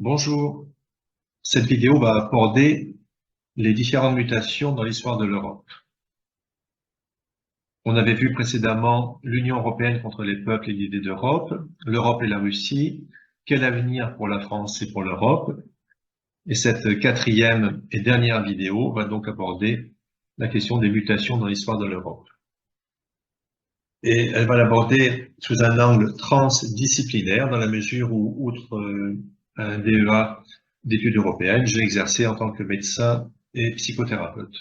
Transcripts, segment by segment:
Bonjour, cette vidéo va aborder les différentes mutations dans l'histoire de l'Europe. On avait vu précédemment l'Union européenne contre les peuples et l'idée d'Europe, l'Europe et la Russie, quel avenir pour la France et pour l'Europe. Et cette quatrième et dernière vidéo va donc aborder la question des mutations dans l'histoire de l'Europe. Et elle va l'aborder sous un angle transdisciplinaire dans la mesure où, outre un DEA d'études européennes, j'ai exercé en tant que médecin et psychothérapeute.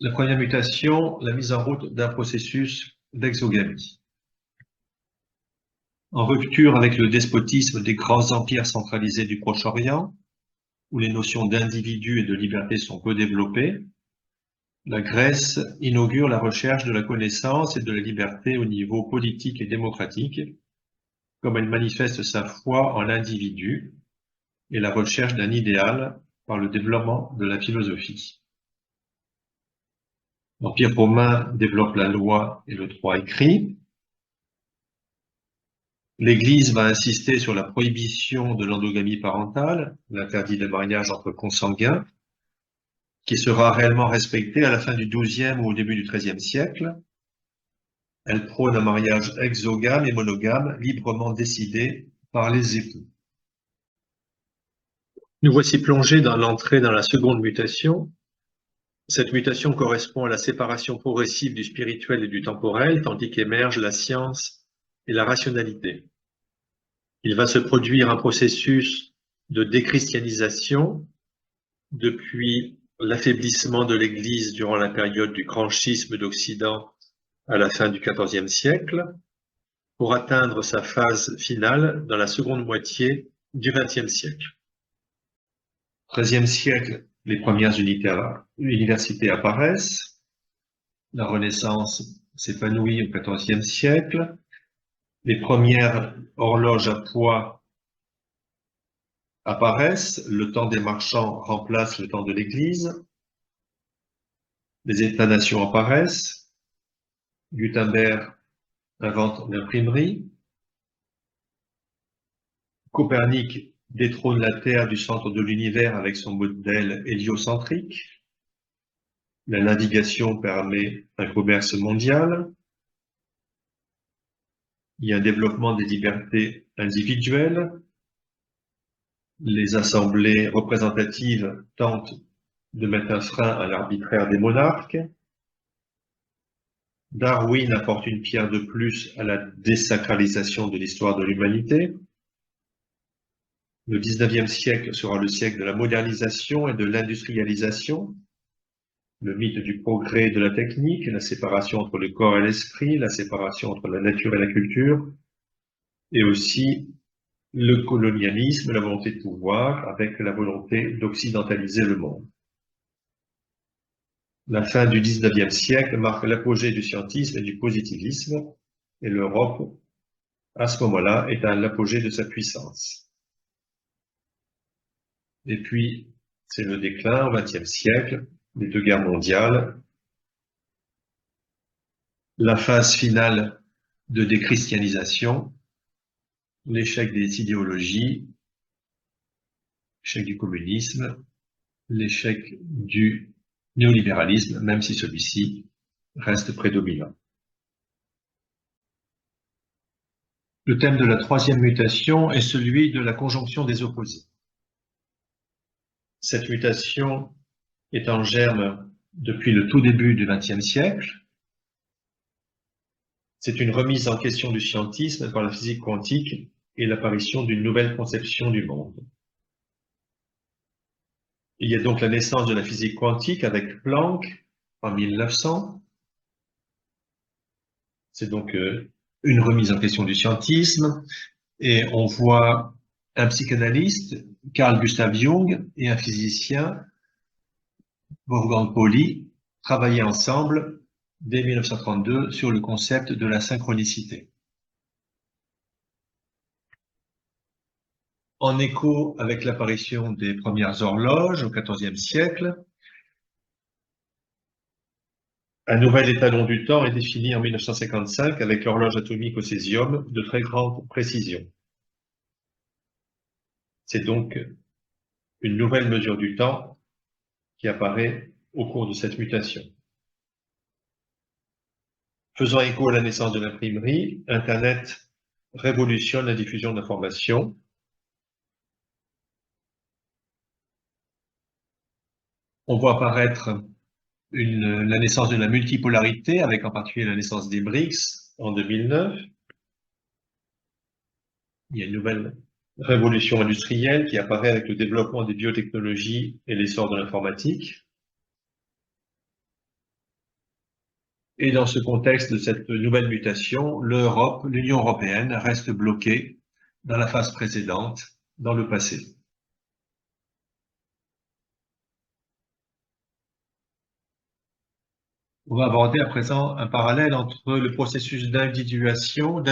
La première mutation, la mise en route d'un processus d'exogamie. En rupture avec le despotisme des grands empires centralisés du Proche-Orient, où les notions d'individu et de liberté sont peu développées, la Grèce inaugure la recherche de la connaissance et de la liberté au niveau politique et démocratique, comme elle manifeste sa foi en l'individu et la recherche d'un idéal par le développement de la philosophie. L'Empire romain développe la loi et le droit écrit. L'Église va insister sur la prohibition de l'endogamie parentale, l'interdit de mariage entre consanguins, qui sera réellement respecté à la fin du XIIe ou au début du XIIIe siècle. Elle prône un mariage exogame et monogame, librement décidé par les époux. Nous voici plongés dans l'entrée dans la seconde mutation. Cette mutation correspond à la séparation progressive du spirituel et du temporel, tandis qu'émergent la science et la rationalité. Il va se produire un processus de déchristianisation depuis l'affaiblissement de l'Église durant la période du grand schisme d'Occident à la fin du XIVe siècle, pour atteindre sa phase finale dans la seconde moitié du XXe siècle. XIIIe siècle, les premières universités apparaissent, la Renaissance s'épanouit au XIVe siècle, les premières horloges à poids apparaissent, le temps des marchands remplace le temps de l'Église, les États-nations apparaissent, Gutenberg invente l'imprimerie, Copernic détrône la Terre du centre de l'univers avec son modèle héliocentrique, la navigation permet un commerce mondial, il y a un développement des libertés individuelles, les assemblées représentatives tentent de mettre un frein à l'arbitraire des monarques, Darwin apporte une pierre de plus à la désacralisation de l'histoire de l'humanité. Le XIXe siècle sera le siècle de la modernisation et de l'industrialisation, le mythe du progrès et de la technique, la séparation entre le corps et l'esprit, la séparation entre la nature et la culture, et aussi le colonialisme, la volonté de pouvoir, avec la volonté d'occidentaliser le monde. La fin du XIXe siècle marque l'apogée du scientisme et du positivisme, et l'Europe, à ce moment-là, est à l'apogée de sa puissance. Et puis, c'est le déclin au XXe siècle, les deux guerres mondiales, la phase finale de déchristianisation, l'échec des idéologies, l'échec du communisme, l'échec du néolibéralisme, même si celui-ci reste prédominant. Le thème de la troisième mutation est celui de la conjonction des opposés. Cette mutation est en germe depuis le tout début du XXe siècle. C'est une remise en question du scientisme par la physique quantique et l'apparition d'une nouvelle conception du monde. Il y a donc la naissance de la physique quantique avec Planck en 1900. C'est donc une remise en question du scientisme et on voit un psychanalyste, Carl Gustav Jung, et un physicien, Wolfgang Pauli, travailler ensemble dès 1932 sur le concept de la synchronicité. En écho avec l'apparition des premières horloges au XIVe siècle, Un nouvel étalon du temps est défini en 1955 avec l'horloge atomique au césium de très grande précision. C'est donc une nouvelle mesure du temps qui apparaît au cours de cette mutation. Faisant écho à la naissance de l'imprimerie, Internet révolutionne la diffusion d'informations. On voit apparaître la naissance de la multipolarité, avec en particulier la naissance des BRICS en 2009. Il y a une nouvelle révolution industrielle qui apparaît avec le développement des biotechnologies et l'essor de l'informatique. Et dans ce contexte de cette nouvelle mutation, l'Union européenne reste bloquée dans la phase précédente, dans le passé. On va aborder à présent un parallèle entre le processus d'individuation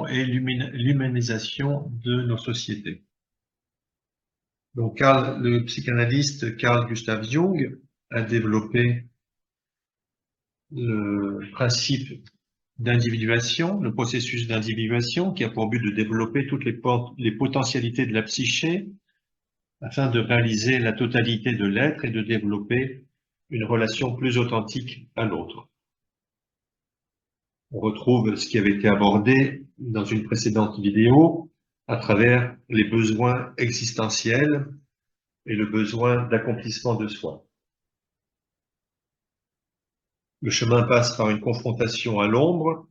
et l'humanisation de nos sociétés. Donc, le psychanalyste Carl Gustav Jung a développé le principe d'individuation, le processus d'individuation qui a pour but de développer toutes les potentialités de la psyché afin de réaliser la totalité de l'être et de développer une relation plus authentique à l'autre. On retrouve ce qui avait été abordé dans une précédente vidéo à travers les besoins existentiels et le besoin d'accomplissement de soi. Le chemin passe par une confrontation à l'ombre,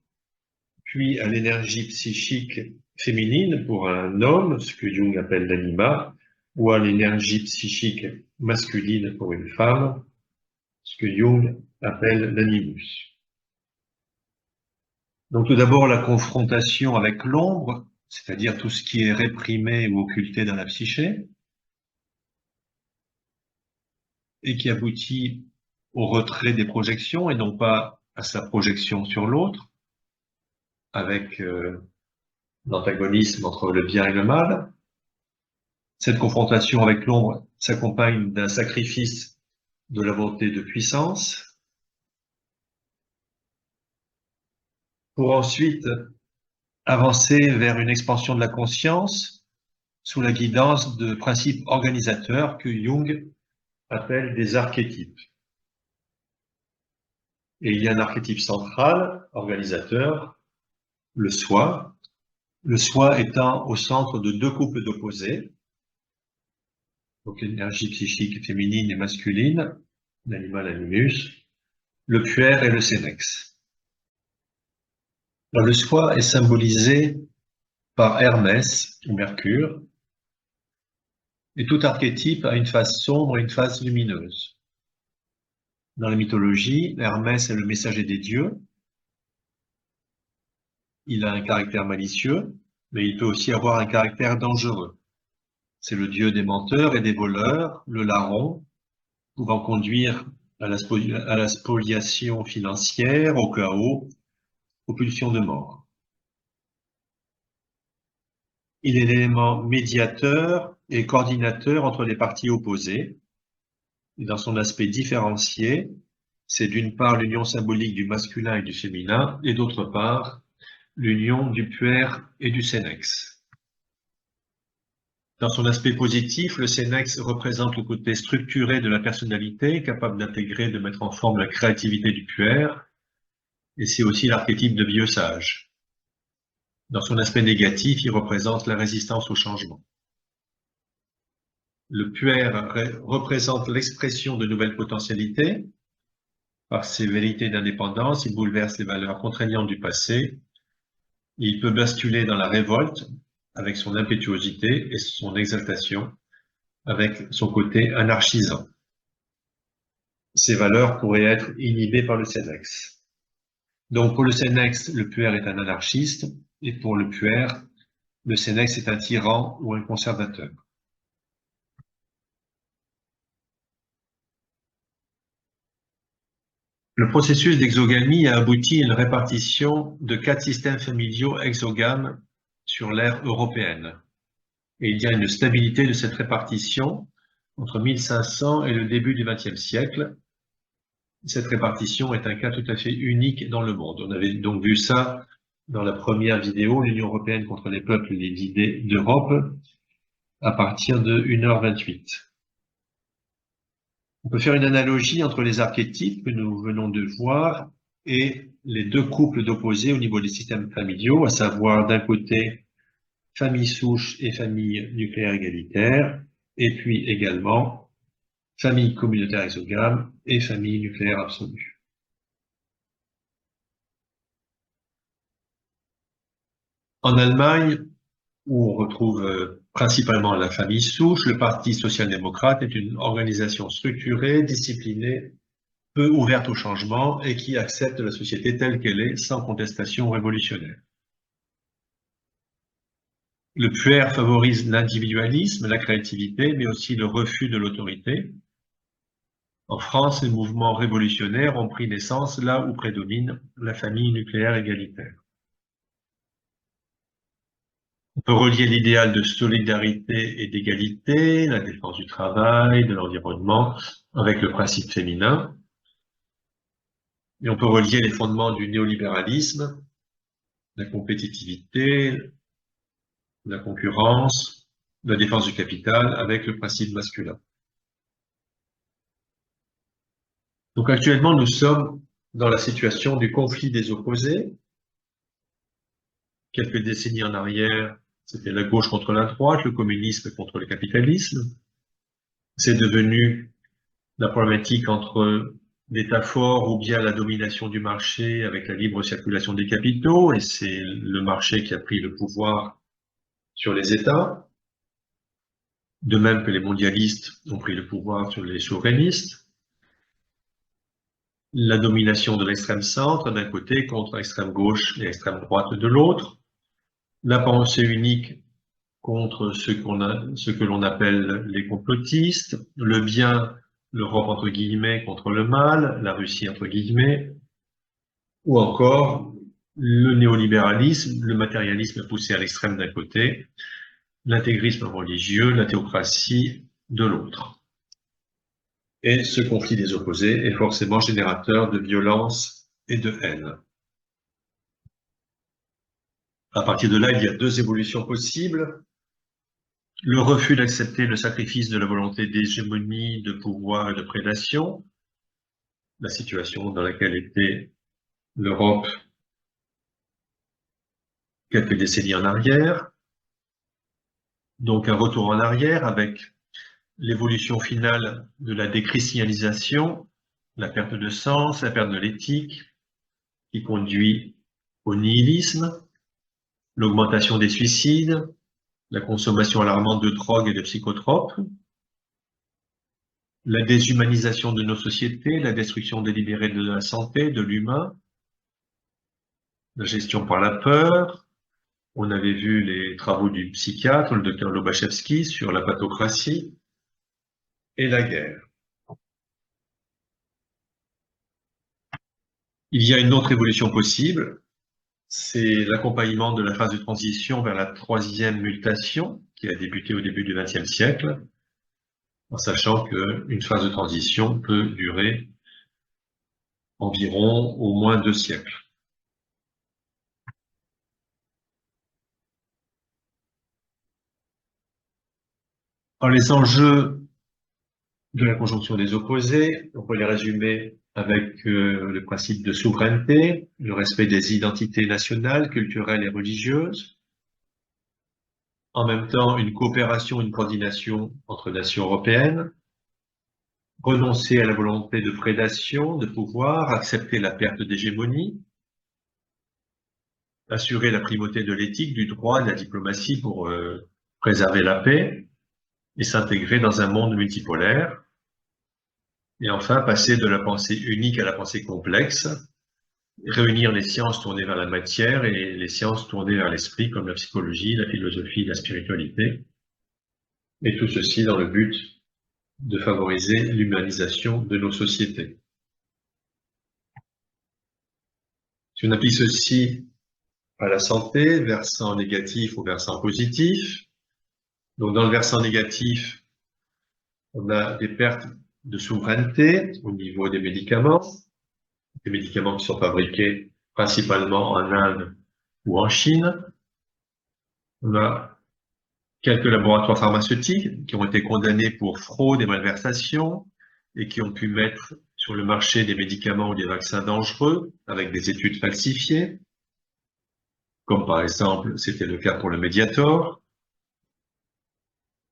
puis à l'énergie psychique féminine pour un homme, ce que Jung appelle l'anima, ou à l'énergie psychique masculine pour une femme, ce que Jung appelle l'animus. Donc tout d'abord la confrontation avec l'ombre, c'est-à-dire tout ce qui est réprimé ou occulté dans la psyché, et qui aboutit au retrait des projections et non pas à sa projection sur l'autre, avec l'antagonisme entre le bien et le mal. Cette confrontation avec l'ombre s'accompagne d'un sacrifice de la volonté de puissance, pour ensuite avancer vers une expansion de la conscience sous la guidance de principes organisateurs que Jung appelle des archétypes. Et il y a un archétype central, organisateur, le soi étant au centre de deux couples d'opposés, donc l'énergie psychique féminine et masculine, l'animal animus, le puer et le sénex. Alors, le soi est symbolisé par Hermès ou Mercure, et tout archétype a une face sombre et une face lumineuse. Dans la mythologie, Hermès est le messager des dieux. Il a un caractère malicieux, mais il peut aussi avoir un caractère dangereux. C'est le dieu des menteurs et des voleurs, le larron, pouvant conduire à la spoliation financière, au chaos, aux pulsions de mort. Il est l'élément médiateur et coordinateur entre les parties opposées. Et dans son aspect différencié, c'est d'une part l'union symbolique du masculin et du féminin, et d'autre part l'union du puer et du sénex. Dans son aspect positif, le sénex représente le côté structuré de la personnalité, capable d'intégrer et de mettre en forme la créativité du puer, et c'est aussi l'archétype de vieux sage. Dans son aspect négatif, il représente la résistance au changement. Le puer représente l'expression de nouvelles potentialités. Par ses vérités d'indépendance, il bouleverse les valeurs contraignantes du passé. Il peut basculer dans la révolte avec son impétuosité et son exaltation, avec son côté anarchisant. Ces valeurs pourraient être inhibées par le sénex. Donc pour le sénex, le puer est un anarchiste, et pour le puer, le sénex est un tyran ou un conservateur. Le processus d'exogamie a abouti à une répartition de 4 systèmes familiaux exogames sur l'ère européenne. Et il y a une stabilité de cette répartition entre 1500 et le début du XXe siècle. Cette répartition est un cas tout à fait unique dans le monde. On avait donc vu ça dans la première vidéo, l'Union européenne contre les peuples et les idées d'Europe, à partir de 1h28. On peut faire une analogie entre les archétypes que nous venons de voir et les deux couples d'opposés au niveau des systèmes familiaux, à savoir d'un côté famille souche et famille nucléaire égalitaire, et puis également famille communautaire exogame et famille nucléaire absolue. En Allemagne, où on retrouve principalement la famille souche, le Parti social-démocrate est une organisation structurée, disciplinée, peu ouverte au changement et qui accepte la société telle qu'elle est, sans contestation révolutionnaire. Le PUR favorise l'individualisme, la créativité, mais aussi le refus de l'autorité. En France, les mouvements révolutionnaires ont pris naissance là où prédomine la famille nucléaire égalitaire. On peut relier l'idéal de solidarité et d'égalité, la défense du travail, de l'environnement, avec le principe féminin. Et on peut relier les fondements du néolibéralisme, la compétitivité, la concurrence, la défense du capital, avec le principe masculin. Donc actuellement, nous sommes dans la situation du conflit des opposés. Quelques décennies en arrière, c'était la gauche contre la droite, le communisme contre le capitalisme. C'est devenu la problématique entre l'État fort ou bien la domination du marché avec la libre circulation des capitaux, et c'est le marché qui a pris le pouvoir sur les États, de même que les mondialistes ont pris le pouvoir sur les souverainistes. La domination de l'extrême centre d'un côté contre l'extrême gauche et l'extrême droite de l'autre, la pensée unique contre ce que l'on appelle les complotistes, le bien, l'Europe entre guillemets contre le mal, la Russie entre guillemets, ou encore le néolibéralisme, le matérialisme poussé à l'extrême d'un côté, l'intégrisme religieux, la théocratie de l'autre. Et ce conflit des opposés est forcément générateur de violence et de haine. À partir de là, il y a deux évolutions possibles. Le refus d'accepter le sacrifice de la volonté d'hégémonie, de pouvoir et de prédation, la situation dans laquelle était l'Europe quelques décennies en arrière. Donc un retour en arrière avec l'évolution finale de la déchristianisation, la perte de sens, la perte de l'éthique, qui conduit au nihilisme, l'augmentation des suicides, la consommation alarmante de drogues et de psychotropes, la déshumanisation de nos sociétés, la destruction délibérée de la santé, de l'humain, la gestion par la peur. On avait vu les travaux du psychiatre, le docteur Lobachevsky, sur la pathocratie et la guerre. Il y a une autre évolution possible, c'est l'accompagnement de la phase de transition vers la troisième mutation qui a débuté au début du XXe siècle, en sachant qu'une phase de transition peut durer environ au moins 2 siècles. Alors, les enjeux de la conjonction des opposés, on peut les résumer avec le principe de souveraineté, le respect des identités nationales, culturelles et religieuses, en même temps une coopération, une coordination entre nations européennes, renoncer à la volonté de prédation, de pouvoir, accepter la perte d'hégémonie, assurer la primauté de l'éthique, du droit, de la diplomatie pour préserver la paix et s'intégrer dans un monde multipolaire. Et enfin, passer de la pensée unique à la pensée complexe, réunir les sciences tournées vers la matière et les sciences tournées vers l'esprit, comme la psychologie, la philosophie, la spiritualité. Et tout ceci dans le but de favoriser l'humanisation de nos sociétés. Si on applique ceci à la santé, versant négatif ou versant positif, donc dans le versant négatif, on a des pertes de souveraineté au niveau des médicaments qui sont fabriqués principalement en Inde ou en Chine. On a quelques laboratoires pharmaceutiques qui ont été condamnés pour fraude et malversation et qui ont pu mettre sur le marché des médicaments ou des vaccins dangereux avec des études falsifiées, comme par exemple c'était le cas pour le Mediator.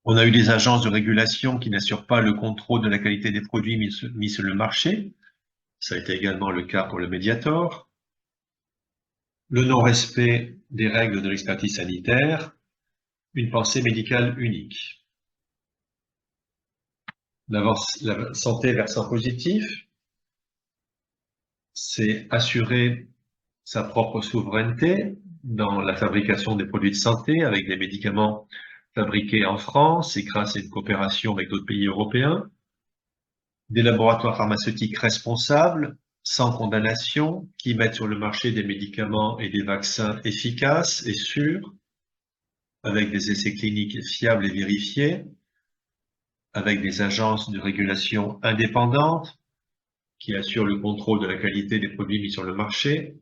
On a eu des agences de régulation qui n'assurent pas le contrôle de la qualité des produits mis sur le marché. Ça a été également le cas pour le Mediator. Le non-respect des règles de l'expertise sanitaire, une pensée médicale unique. La santé versant positif, c'est assurer sa propre souveraineté dans la fabrication des produits de santé avec des médicaments fabriqués en France et grâce à une coopération avec d'autres pays européens. Des laboratoires pharmaceutiques responsables, sans condamnation, qui mettent sur le marché des médicaments et des vaccins efficaces et sûrs, avec des essais cliniques fiables et vérifiés, avec des agences de régulation indépendantes qui assurent le contrôle de la qualité des produits mis sur le marché,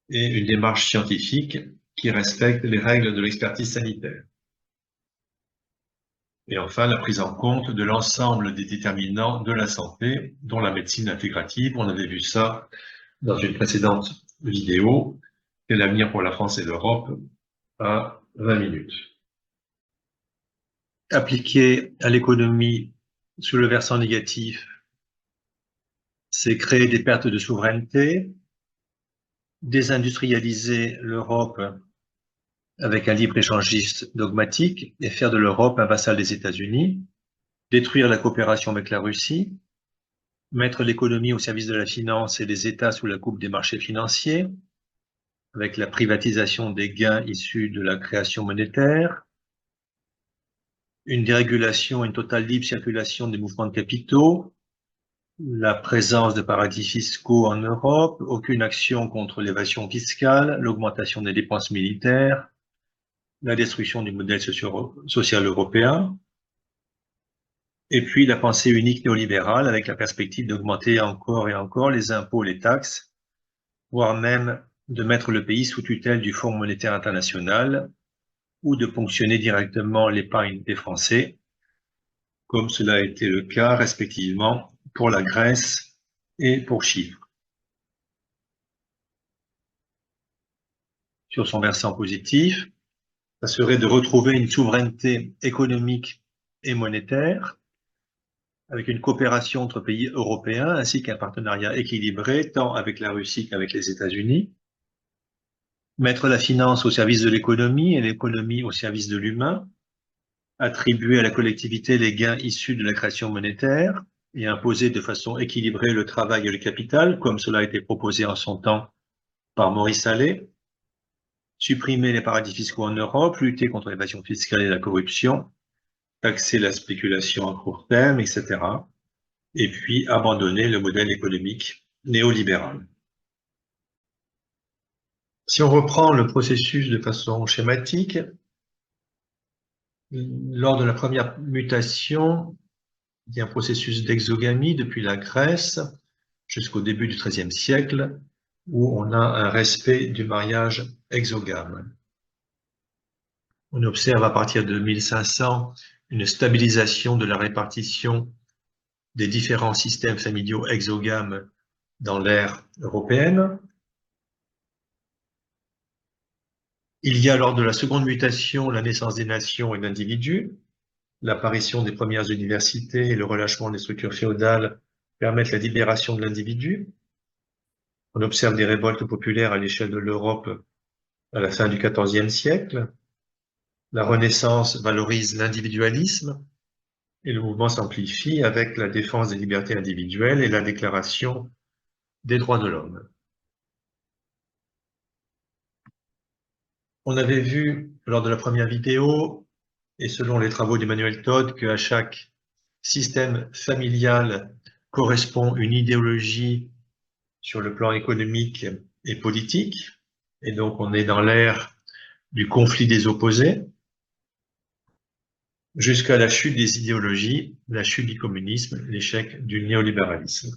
et une démarche scientifique qui respecte les règles de l'expertise sanitaire. Et enfin, la prise en compte de l'ensemble des déterminants de la santé, dont la médecine intégrative. On avait vu ça dans une précédente vidéo. Quel avenir pour la France et l'Europe à 20 minutes. Appliquer à l'économie sous le versant négatif, c'est créer des pertes de souveraineté, désindustrialiser l'Europe avec un libre-échangiste dogmatique et faire de l'Europe un vassal des États-Unis, détruire la coopération avec la Russie, mettre l'économie au service de la finance et les États sous la coupe des marchés financiers, avec la privatisation des gains issus de la création monétaire, une dérégulation, une totale libre circulation des mouvements de capitaux, la présence de paradis fiscaux en Europe, aucune action contre l'évasion fiscale, l'augmentation des dépenses militaires, la destruction du modèle social européen, et puis la pensée unique néolibérale avec la perspective d'augmenter encore et encore les impôts, les taxes, voire même de mettre le pays sous tutelle du Fonds monétaire international ou de ponctionner directement l'épargne des Français, comme cela a été le cas respectivement pour la Grèce et pour Chypre. Sur son versant positif, ça serait de retrouver une souveraineté économique et monétaire, avec une coopération entre pays européens, ainsi qu'un partenariat équilibré, tant avec la Russie qu'avec les États-Unis, mettre la finance au service de l'économie et l'économie au service de l'humain, attribuer à la collectivité les gains issus de la création monétaire et imposer de façon équilibrée le travail et le capital, comme cela a été proposé en son temps par Maurice Allais, supprimer les paradis fiscaux en Europe, lutter contre l'évasion fiscale et la corruption, taxer la spéculation à court terme, etc. Et puis abandonner le modèle économique néolibéral. Si on reprend le processus de façon schématique, lors de la première mutation, il y a un processus d'exogamie depuis la Grèce jusqu'au début du XIIIe siècle, où on a un respect du mariage exogame. On observe à partir de 1500 une stabilisation de la répartition des différents systèmes familiaux exogames dans l'ère européenne. Il y a lors de la seconde mutation la naissance des nations et d'individus, l'apparition des premières universités et le relâchement des structures féodales permettent la libération de l'individu. On observe des révoltes populaires à l'échelle de l'Europe à la fin du XIVe siècle. La Renaissance valorise l'individualisme et le mouvement s'amplifie avec la défense des libertés individuelles et la déclaration des droits de l'homme. On avait vu lors de la première vidéo, et selon les travaux d'Emmanuel Todd, qu'à chaque système familial correspond une idéologie sur le plan économique et politique, et donc on est dans l'ère du conflit des opposés. jusqu'à la chute des idéologies, la chute du communisme, l'échec du néolibéralisme.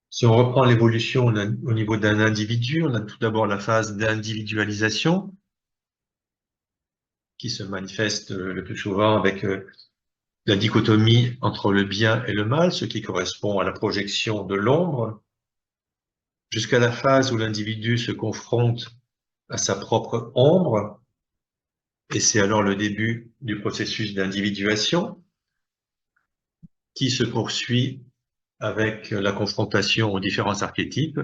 Si on reprend l'évolution au niveau d'un individu, on a tout d'abord la phase d'individualisation qui se manifeste le plus souvent avec la dichotomie entre le bien et le mal, ce qui correspond à la projection de l'ombre, jusqu'à la phase où l'individu se confronte à sa propre ombre, et c'est alors le début du processus d'individuation qui se poursuit avec la confrontation aux différents archétypes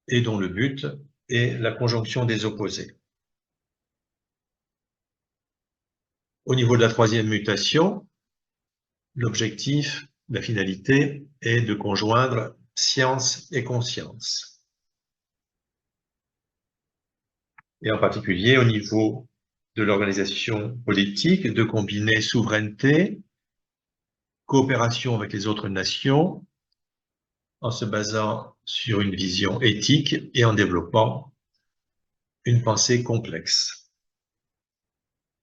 et dont le but est la conjonction des opposés. Au niveau de la troisième mutation, l'objectif, la finalité est de conjoindre science et conscience. Et en particulier au niveau de l'organisation politique, de combiner souveraineté, coopération avec les autres nations, en se basant sur une vision éthique et en développant une pensée complexe.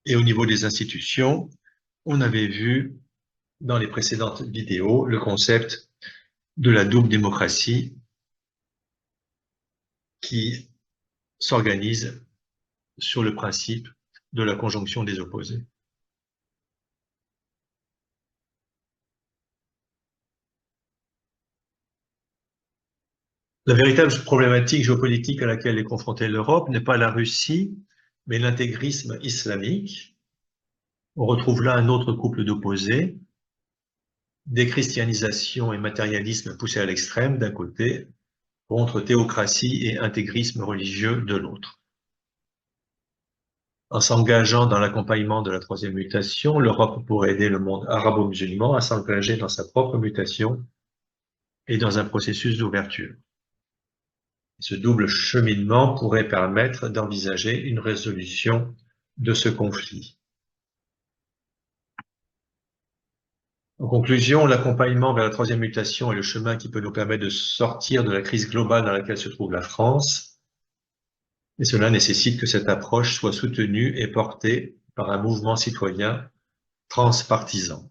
Et au niveau des institutions, on avait vu dans les précédentes vidéos le concept de la double démocratie qui s'organise sur le principe de la conjonction des opposés. La véritable problématique géopolitique à laquelle est confrontée l'Europe n'est pas la Russie, mais l'intégrisme islamique. On retrouve là un autre couple d'opposés, déchristianisation et matérialisme poussés à l'extrême d'un côté, contre théocratie et intégrisme religieux de l'autre. En s'engageant dans l'accompagnement de la troisième mutation, l'Europe pourrait aider le monde arabo-musulman à s'engager dans sa propre mutation et dans un processus d'ouverture. Ce double cheminement pourrait permettre d'envisager une résolution de ce conflit. En conclusion, l'accompagnement vers la troisième mutation est le chemin qui peut nous permettre de sortir de la crise globale dans laquelle se trouve la France. Et cela nécessite que cette approche soit soutenue et portée par un mouvement citoyen transpartisan.